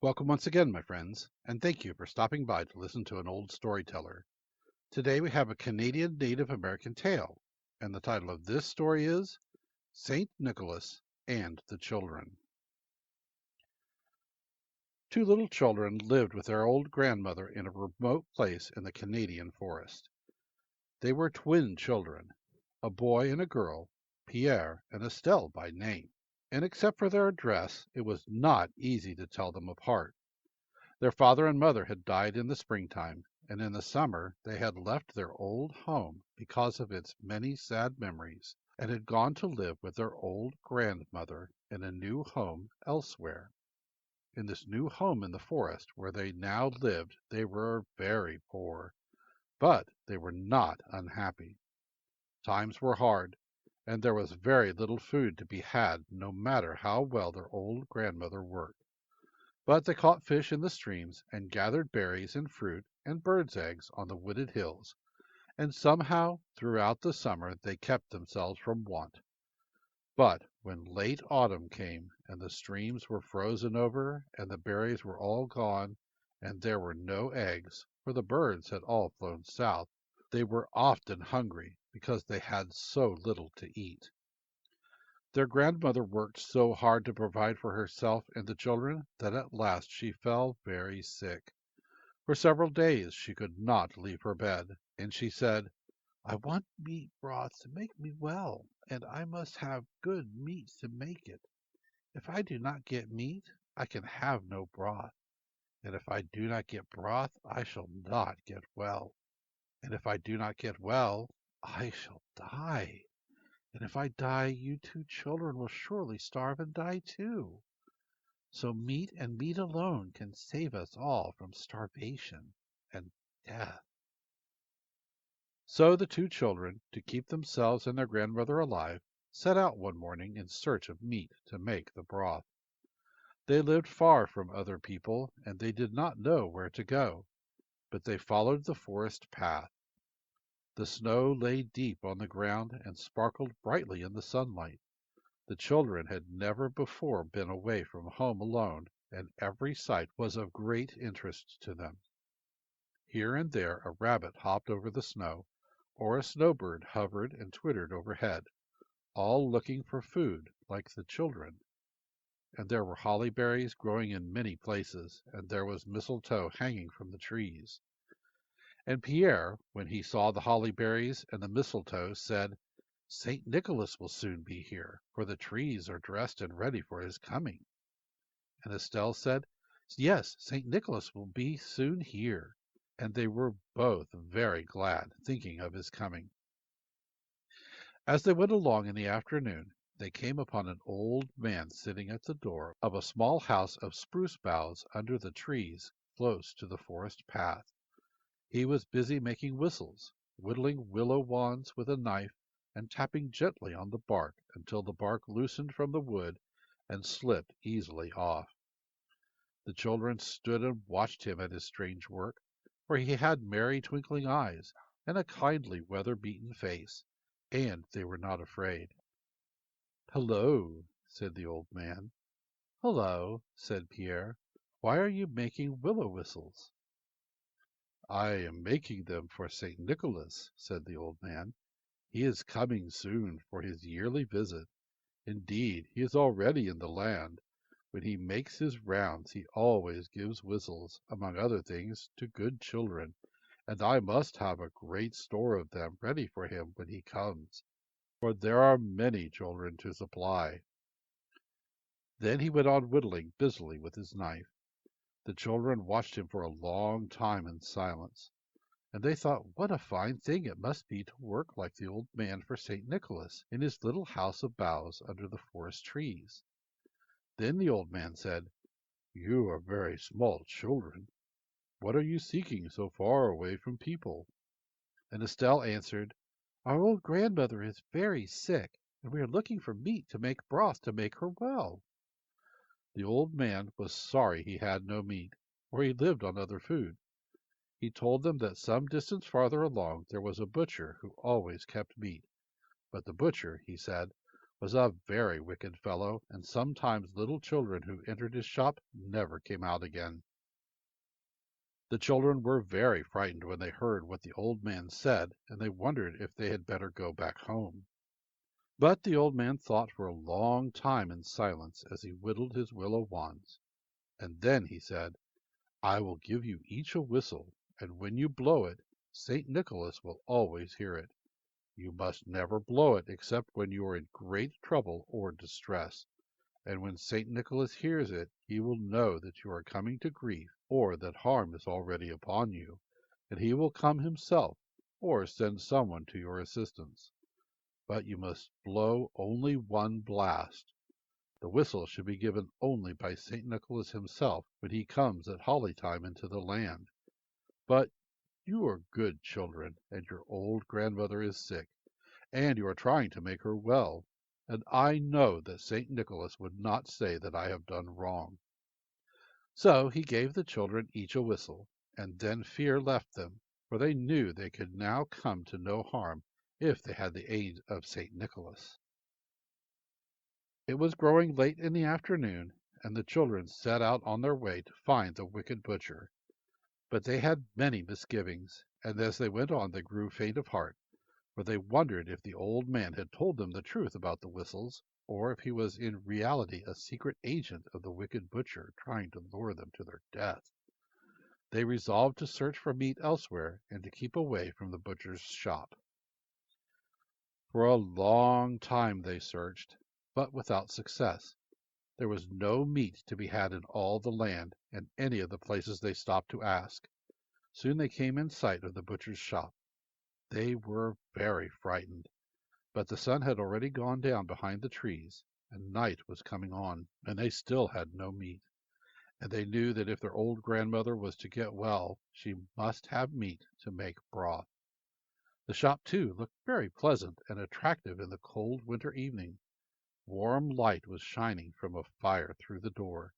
Welcome once again, my friends, and thank you for stopping by to listen to an old storyteller. Today we have a Canadian Native American tale, and the title of this story is St. Nicholas and the Children. Two little children lived with their old grandmother in a remote place in the Canadian forest. They were twin children, a boy and a girl, Pierre and Estelle by name, and except for their address, it was not easy to tell them apart. Their father and mother had died in the springtime, and in the summer they had left their old home because of its many sad memories, and had gone to live with their old grandmother in a new home elsewhere. In this new home in the forest where they now lived, they were very poor, but they were not unhappy. Times were hard, and there was very little food to be had, no matter how well their old grandmother worked. But they caught fish in the streams, and gathered berries and fruit and birds' eggs on the wooded hills, and somehow throughout the summer they kept themselves from want. But when late autumn came, and the streams were frozen over, and the berries were all gone, and there were no eggs, for the birds had all flown south, they were often hungry because they had so little to eat. Their grandmother worked so hard to provide for herself and the children that at last she fell very sick. For several days she could not leave her bed, and she said, "I want meat broth to make me well, and I must have good meat to make it. If I do not get meat, I can have no broth, and if I do not get broth, I shall not get well, and if I do not get well, I shall die. And if I die, you two children will surely starve and die too. So meat and meat alone can save us all from starvation and death." So the two children, to keep themselves and their grandmother alive, set out one morning in search of meat to make the broth. They lived far from other people, and they did not know where to go, but they followed the forest path. The snow lay deep on the ground and sparkled brightly in the sunlight. The children had never before been away from home alone, and every sight was of great interest to them. Here and there a rabbit hopped over the snow, or a snowbird hovered and twittered overhead, all looking for food like the children. And there were holly berries growing in many places, and there was mistletoe hanging from the trees. And Pierre, when he saw the holly berries and the mistletoe, said, "St. Nicholas will soon be here, for the trees are dressed and ready for his coming." And Estelle said, "Yes, St. Nicholas will be soon here." And they were both very glad, thinking of his coming. As they went along in the afternoon, they came upon an old man sitting at the door of a small house of spruce boughs under the trees close to the forest path. He was busy making whistles, whittling willow wands with a knife, and tapping gently on the bark until the bark loosened from the wood and slipped easily off. The children stood and watched him at his strange work, for he had merry twinkling eyes and a kindly weather-beaten face, and they were not afraid. "Hello," said the old man. "Hello," said Pierre. "Why are you making willow whistles?" "I am making them for St. Nicholas," said the old man. "He is coming soon for his yearly visit. Indeed, he is already in the land. When he makes his rounds he always gives whistles, among other things, to good children, and I must have a great store of them ready for him when he comes, for there are many children to supply." Then he went on whittling busily with his knife. The children watched him for a long time in silence, and they thought what a fine thing it must be to work like the old man for St. Nicholas in his little house of boughs under the forest trees. Then the old man said, "You are very small children. What are you seeking so far away from people?" And Estelle answered, "Our old grandmother is very sick, and we are looking for meat to make broth to make her well." The old man was sorry he had no meat, for he lived on other food. He told them that some distance farther along there was a butcher who always kept meat. But the butcher, he said, was a very wicked fellow, and sometimes little children who entered his shop never came out again. The children were very frightened when they heard what the old man said, and they wondered if they had better go back home. But the old man thought for a long time in silence as he whittled his willow wands, and then he said, "I will give you each a whistle, and when you blow it, St. Nicholas will always hear it. You must never blow it except when you are in great trouble or distress, and when St. Nicholas hears it, he will know that you are coming to grief or that harm is already upon you, and he will come himself or send someone to your assistance. But you must blow only one blast. The whistle should be given only by St. Nicholas himself when he comes at holly time into the land. But you are good children, and your old grandmother is sick, and you are trying to make her well, and I know that St. Nicholas would not say that I have done wrong." So he gave the children each a whistle, and then fear left them, for they knew they could now come to no harm if they had the aid of St. Nicholas. It was growing late in the afternoon, and the children set out on their way to find the wicked butcher. But they had many misgivings, and as they went on they grew faint of heart, for they wondered if the old man had told them the truth about the whistles, or if he was in reality a secret agent of the wicked butcher trying to lure them to their death. They resolved to search for meat elsewhere and to keep away from the butcher's shop. For a long time they searched, but without success. There was no meat to be had in all the land, and any of the places they stopped to ask. Soon they came in sight of the butcher's shop. They were very frightened, but the sun had already gone down behind the trees, and night was coming on, and they still had no meat. And they knew that if their old grandmother was to get well, she must have meat to make broth. The shop, too, looked very pleasant and attractive in the cold winter evening. Warm light was shining from a fire through the door,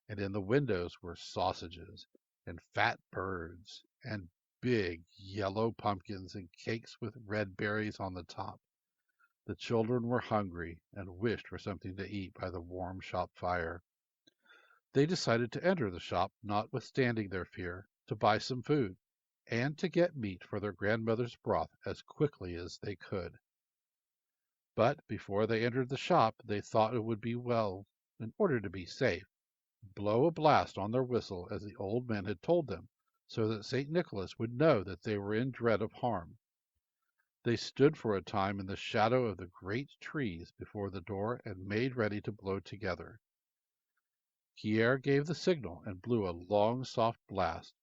and in the windows were sausages, and fat birds, and big yellow pumpkins, and cakes with red berries on the top. The children were hungry, and wished for something to eat by the warm shop fire. They decided to enter the shop, notwithstanding their fear, to buy some food, and to get meat for their grandmother's broth as quickly as they could. But before they entered the shop, they thought it would be well, in order to be safe, blow a blast on their whistle as the old man had told them, so that St. Nicholas would know that they were in dread of harm. They stood for a time in the shadow of the great trees before the door and made ready to blow together. Pierre gave the signal and blew a long, soft blast,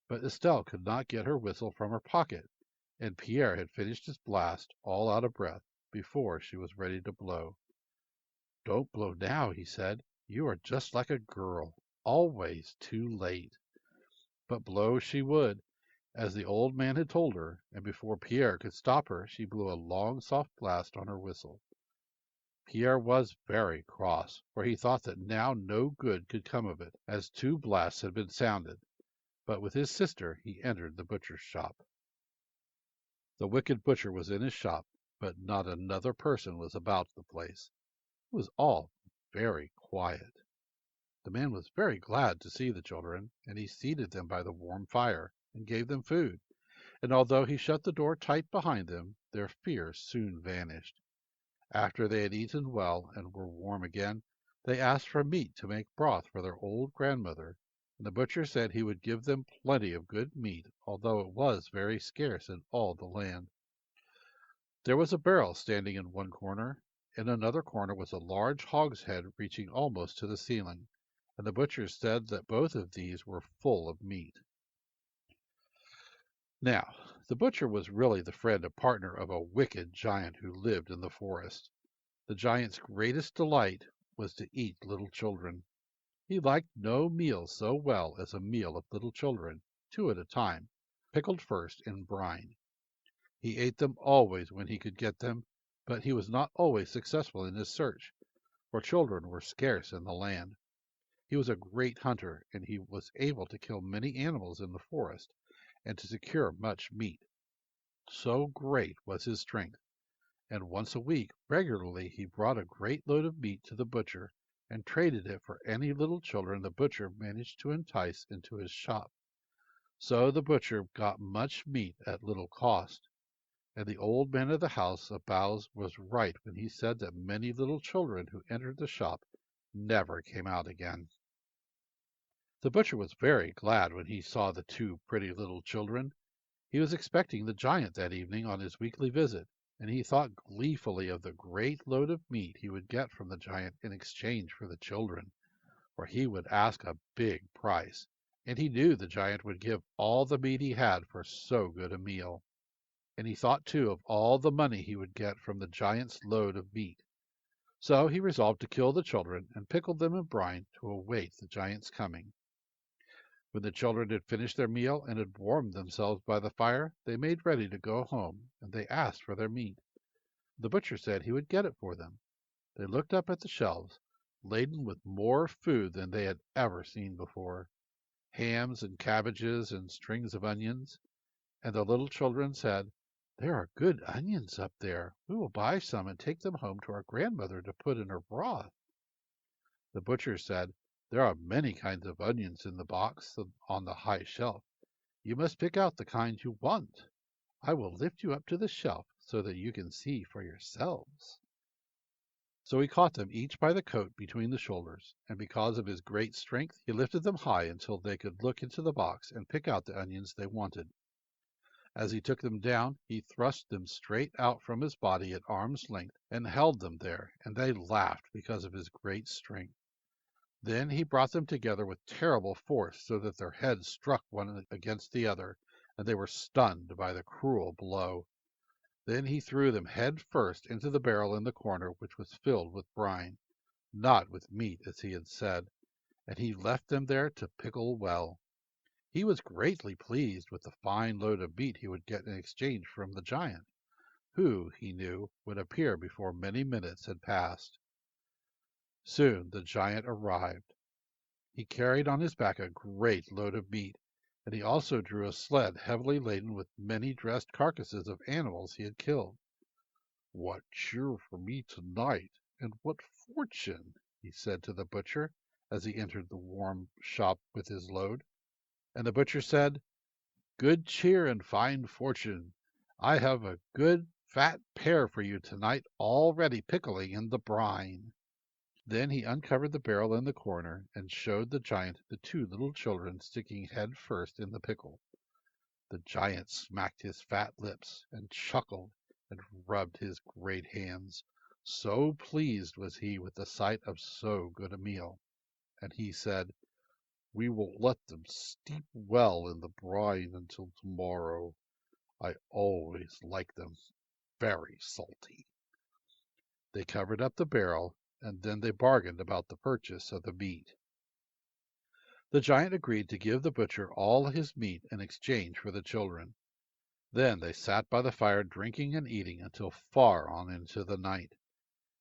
but Estelle could not get her whistle from her pocket, and Pierre had finished his blast, all out of breath, before she was ready to blow. "Don't blow now," he said. "You are just like a girl, always too late." But blow she would, as the old man had told her, and before Pierre could stop her, she blew a long, soft blast on her whistle. Pierre was very cross, for he thought that now no good could come of it, as 2 blasts had been sounded. But with his sister he entered the butcher's shop. The wicked butcher was in his shop, but not another person was about the place. It was all very quiet. The man was very glad to see the children, and he seated them by the warm fire, and gave them food. And although he shut the door tight behind them, their fear soon vanished. After they had eaten well and were warm again, they asked for meat to make broth for their old grandmother, and the butcher said he would give them plenty of good meat, although it was very scarce in all the land. There was a barrel standing in one corner. In another corner was a large hogshead reaching almost to the ceiling, and the butcher said that both of these were full of meat. Now, the butcher was really the friend and partner of a wicked giant who lived in the forest. The giant's greatest delight was to eat little children. He liked no meal so well as a meal of little children, 2 at a time, pickled first in brine. He ate them always when he could get them, but he was not always successful in his search, for children were scarce in the land. He was a great hunter, and he was able to kill many animals in the forest, and to secure much meat. So great was his strength, and once a week regularly he brought a great load of meat to the butcher and traded it for any little children the butcher managed to entice into his shop. So the butcher got much meat at little cost, and the old man of the house of boughs was right when he said that many little children who entered the shop never came out again. The butcher was very glad when he saw the two pretty little children. He was expecting the giant that evening on his weekly visit, and he thought gleefully of the great load of meat he would get from the giant in exchange for the children, for he would ask a big price, and he knew the giant would give all the meat he had for so good a meal. And he thought too of all the money he would get from the giant's load of meat. So he resolved to kill the children and pickle them in brine to await the giant's coming. When the children had finished their meal and had warmed themselves by the fire, they made ready to go home, and they asked for their meat. The butcher said he would get it for them. They looked up at the shelves, laden with more food than they had ever seen before, hams and cabbages and strings of onions, and the little children said, "There are good onions up there. We will buy some and take them home to our grandmother to put in her broth." The butcher said, "There are many kinds of onions in the box on the high shelf. You must pick out the kind you want. I will lift you up to the shelf so that you can see for yourselves." So he caught them each by the coat between the shoulders, and because of his great strength he lifted them high until they could look into the box and pick out the onions they wanted. As he took them down, he thrust them straight out from his body at arm's length and held them there, and they laughed because of his great strength. Then he brought them together with terrible force so that their heads struck one against the other, and they were stunned by the cruel blow. Then he threw them head first into the barrel in the corner, which was filled with brine, not with meat as he had said, and he left them there to pickle well. He was greatly pleased with the fine load of meat he would get in exchange from the giant, who, he knew, would appear before many minutes had passed. Soon the giant arrived. He carried on his back a great load of meat, and he also drew a sled heavily laden with many dressed carcasses of animals he had killed. "What cheer for me tonight, and what fortune!" he said to the butcher as he entered the warm shop with his load. And the butcher said, "Good cheer and fine fortune. I have a good fat pear for you tonight, already pickling in the brine." Then he uncovered the barrel in the corner and showed the giant the two little children sticking head first in the pickle. The giant smacked his fat lips and chuckled and rubbed his great hands. So pleased was he with the sight of so good a meal. And he said, "We will let them steep well in the brine until tomorrow. I always like them very salty." They covered up the barrel, and then they bargained about the purchase of the meat. The giant agreed to give the butcher all his meat in exchange for the children. Then they sat by the fire drinking and eating until far on into the night.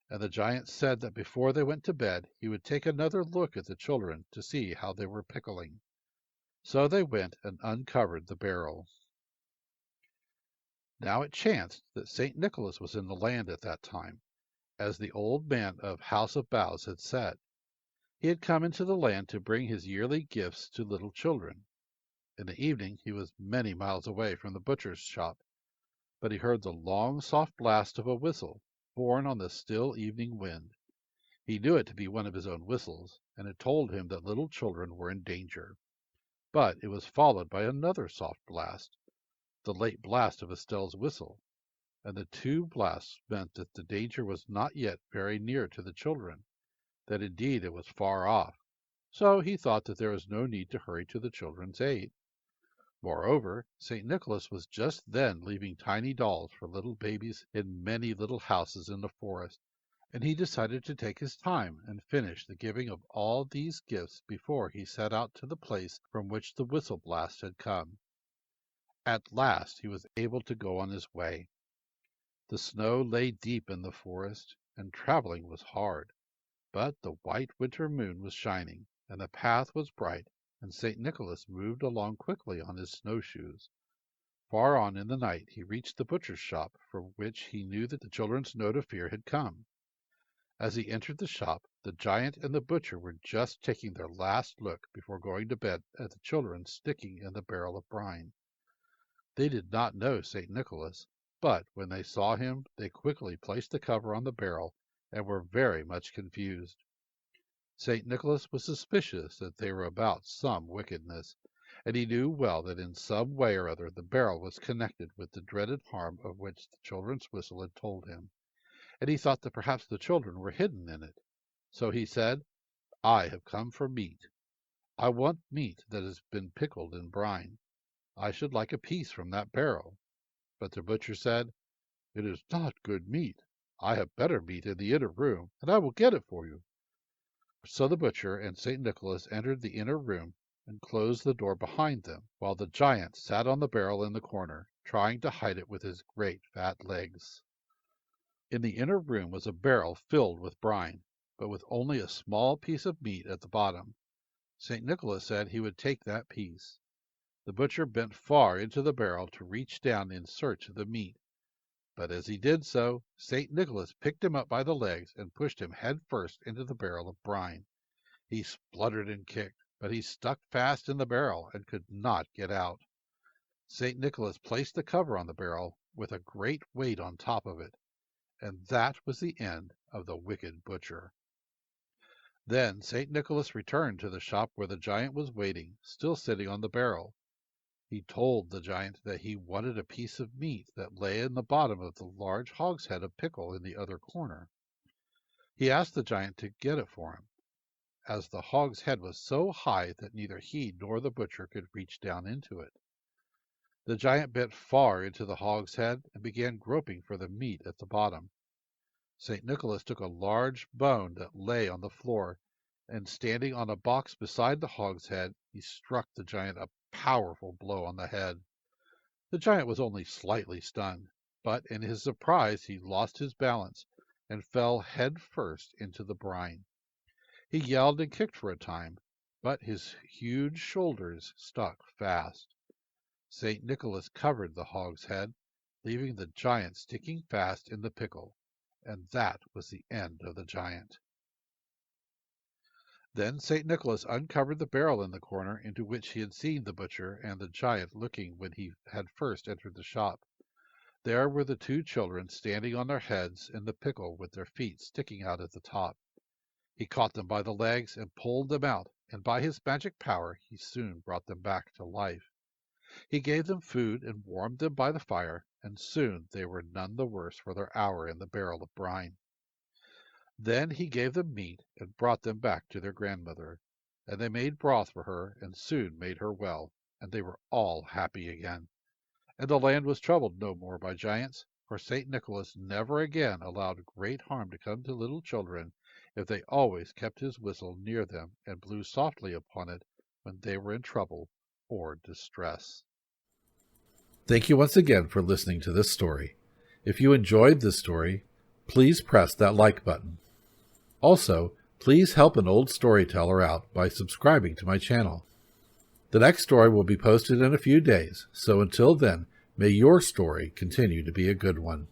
And the giant said that before they went to bed he would take another look at the children to see how they were pickling. So they went and uncovered the barrel. Now it chanced that St. Nicholas was in the land at that time, as the old man of House of Boughs had said. He had come into the land to bring his yearly gifts to little children. In the evening he was many miles away from the butcher's shop, but he heard the long soft blast of a whistle, borne on the still evening wind. He knew it to be one of his own whistles, and it told him that little children were in danger. But it was followed by another soft blast, the late blast of Estelle's whistle, and the two blasts meant that the danger was not yet very near to the children, that indeed it was far off. So he thought that there was no need to hurry to the children's aid. Moreover, St. Nicholas was just then leaving tiny dolls for little babies in many little houses in the forest, and he decided to take his time and finish the giving of all these gifts before he set out to the place from which the whistle blast had come. At last he was able to go on his way. The snow lay deep in the forest, and traveling was hard, but the white winter moon was shining, and the path was bright, and St. Nicholas moved along quickly on his snowshoes. Far on in the night he reached the butcher's shop, from which he knew that the children's note of fear had come. As he entered the shop, the giant and the butcher were just taking their last look before going to bed at the children sticking in the barrel of brine. They did not know St. Nicholas, but when they saw him, they quickly placed the cover on the barrel and were very much confused. St. Nicholas was suspicious that they were about some wickedness, and he knew well that in some way or other the barrel was connected with the dreaded harm of which the children's whistle had told him, and he thought that perhaps the children were hidden in it. So he said, "I have come for meat. I want meat that has been pickled in brine. I should like a piece from that barrel." But the butcher said, "It is not good meat. I have better meat in the inner room, and I will get it for you." So the butcher and St. Nicholas entered the inner room and closed the door behind them, while the giant sat on the barrel in the corner, trying to hide it with his great fat legs. In the inner room was a barrel filled with brine, but with only a small piece of meat at the bottom. St. Nicholas said he would take that piece. The butcher bent far into the barrel to reach down in search of the meat, but as he did so, St. Nicholas picked him up by the legs and pushed him head first into the barrel of brine. He spluttered and kicked, but he stuck fast in the barrel and could not get out. St. Nicholas placed the cover on the barrel with a great weight on top of it, and that was the end of the wicked butcher. Then St. Nicholas returned to the shop where the giant was waiting, still sitting on the barrel. He told the giant that he wanted a piece of meat that lay in the bottom of the large hogshead of pickle in the other corner. He asked the giant to get it for him, as the hogshead was so high that neither he nor the butcher could reach down into it. The giant bent far into the hogshead and began groping for the meat at the bottom. St. Nicholas took a large bone that lay on the floor, and standing on a box beside the hogshead, he struck the giant a powerful blow on the head. The giant was only slightly stunned, but in his surprise he lost his balance and fell head first into the brine. He yelled and kicked for a time, but his huge shoulders stuck fast. St. Nicholas covered the hogshead, leaving the giant sticking fast in the pickle, and that was the end of the giant. Then St. Nicholas uncovered the barrel in the corner into which he had seen the butcher and the giant looking when he had first entered the shop. There were the two children standing on their heads in the pickle with their feet sticking out at the top. He caught them by the legs and pulled them out, and by his magic power he soon brought them back to life. He gave them food and warmed them by the fire, and soon they were none the worse for their hour in the barrel of brine. Then he gave them meat and brought them back to their grandmother, and they made broth for her and soon made her well, and they were all happy again. And the land was troubled no more by giants, for St. Nicholas never again allowed great harm to come to little children if they always kept his whistle near them and blew softly upon it when they were in trouble or distress. Thank you once again for listening to this story. If you enjoyed this story, please press that like button. Also, please help an old storyteller out by subscribing to my channel. The next story will be posted in a few days, so until then, may your story continue to be a good one.